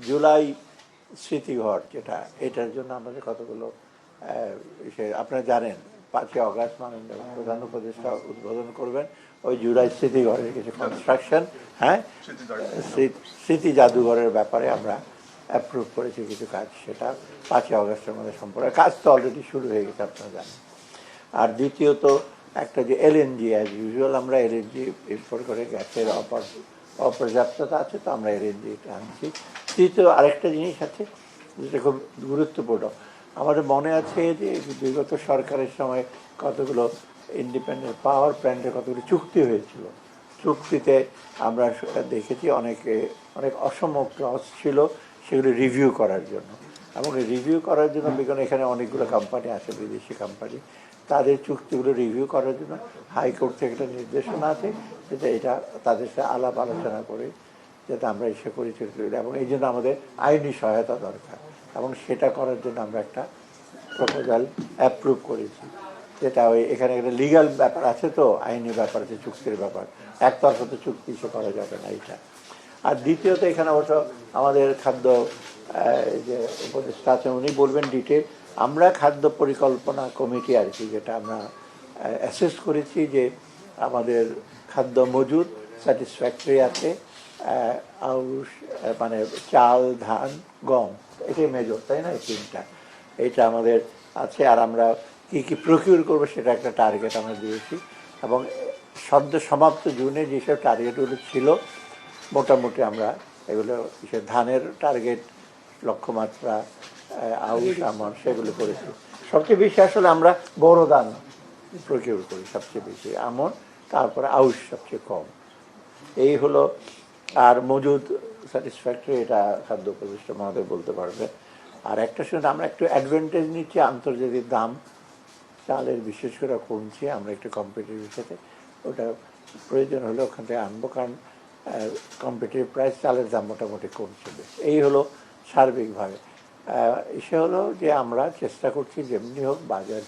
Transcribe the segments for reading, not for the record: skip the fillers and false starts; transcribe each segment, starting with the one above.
জুলাই স্মৃতিঘর যেটা, এটার জন্য আমাদের কতগুলো আপনারা জানেন 5ই অগাস্ট মাননীয় প্রধান উপদেষ্টা উদ্বোধন করবেন ওই জুলাই স্মৃতিঘরের কিছু কনস্ট্রাকশন, হ্যাঁ, স্মৃতি জাদুঘরের ব্যাপারে আমরা অ্যাপ্রুভ করেছি কিছু কাজ, সেটা 5ই অগাস্টের মধ্যে সম্পর্ক, কাজ তো অলরেডি শুরু হয়ে গেছে আপনারা জানেন। আর দ্বিতীয়ত একটা যে এলএনজি, অ্যাজ ইউজুয়াল আমরা এলএনজি ইম্পোর্ট করে, গ্যাসের অপর্যাপ্ততা আছে তো আমরা এলএনজিটা আনছি। তৃতীয় আরেকটা জিনিস আছে যেটা খুব গুরুত্বপূর্ণ, আমাদের মনে আছে যে বিগত সরকারের সময় কতগুলো ইন্ডিপেন্ডেন্ট পাওয়ার প্ল্যান্টের কতগুলো চুক্তি হয়েছিল, চুক্তিতে আমরা দেখেছি অনেক অসম ক্লজ ছিল, সেগুলো রিভিউ করার জন্য, এবং রিভিউ করার জন্য বিগত এখানে অনেকগুলো কোম্পানি আছে, বিদেশি কোম্পানি, তাদের চুক্তিগুলো রিভিউ করার জন্য হাইকোর্ট থেকে একটা নির্দেশনা আছে, যেটা এটা তাদের সাথে আলাপ আলোচনা করে যাতে আমরা এসে পরিচয় করি, এবং এই জন্য আমাদের আইনি সহায়তা দরকার, এবং সেটা করার জন্য আমরা একটা প্রপোজাল অ্যাপ্রুভ করেছি, যেটা ওই এখানে একটা লিগ্যাল ব্যাপার আছে, তো আইনি ব্যাপার আছে, চুক্তির ব্যাপার, একতরফা তো চুক্তি সে করা যাবে না এটা। আর দ্বিতীয়ত এখানে অবশ্য আমাদের খাদ্য যে উপদেষ্টা আছেন উনি বলবেন ডিটেল, আমরা খাদ্য পরিকল্পনা কমিটি আর কি, যেটা আমরা অ্যাসেস করেছি যে আমাদের খাদ্য মজুদ স্যাটিসফ্যাক্টরি আছে, আউশ মানে চাল, ধান, গম, এটাই মেজর, তাই না, এই তিনটা, এইটা আমাদের আছে। আর আমরা কী কী প্রকিউর করবো সেটা একটা টার্গেট আমরা দিয়েছি, এবং সদ্য সমাপ্ত জুনে যেসব টার্গেটগুলো ছিল মোটামুটি আমরা এগুলো ধানের টার্গেট, লক্ষ্যমাত্রা, আউশ, আমন, সেগুলো করেছি। সবচেয়ে বেশি আসলে আমরা বড় ধান প্রকিউর করি, সবচেয়ে বেশি আমন, তারপরে আউশ সবচেয়ে কম, এই হলো। আর মজুদ স্যাটিসফ্যাক্টরি, এটা খাদ্য উপদেষ্টা মহোদয় বলতে পারবে। আর একটা সময় আমরা একটু অ্যাডভান্টেজ নিচ্ছি, আন্তর্জাতিক দাম চালের বিশেষ করে কমছে, আমরা একটু কম্পিটিটিভ সাথে ওটা প্রয়োজন হলে ওখান থেকে আনবো, কারণ কম্পিটিটিভ প্রাইস চালের দাম মোটামুটি কমছে বেশ। এই হলো সার্বিকভাবে। সে হলো যে আমরা চেষ্টা করছি যেমনি হোক বাজার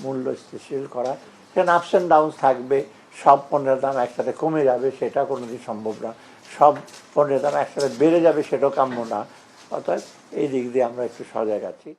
মূল্য স্থিতিশীল করা, সেখানে আপস অ্যান্ড ডাউনস থাকবে, সব পণ্যের দাম একসাথে কমে যাবে সেটা কোনোদিন সম্ভব না, সব পণ্যের দাম একসাথে বেড়ে যাবে সেটাও কাম্য না, অর্থাৎ এই দিক দিয়ে আমরা একটু সজাগ আছি।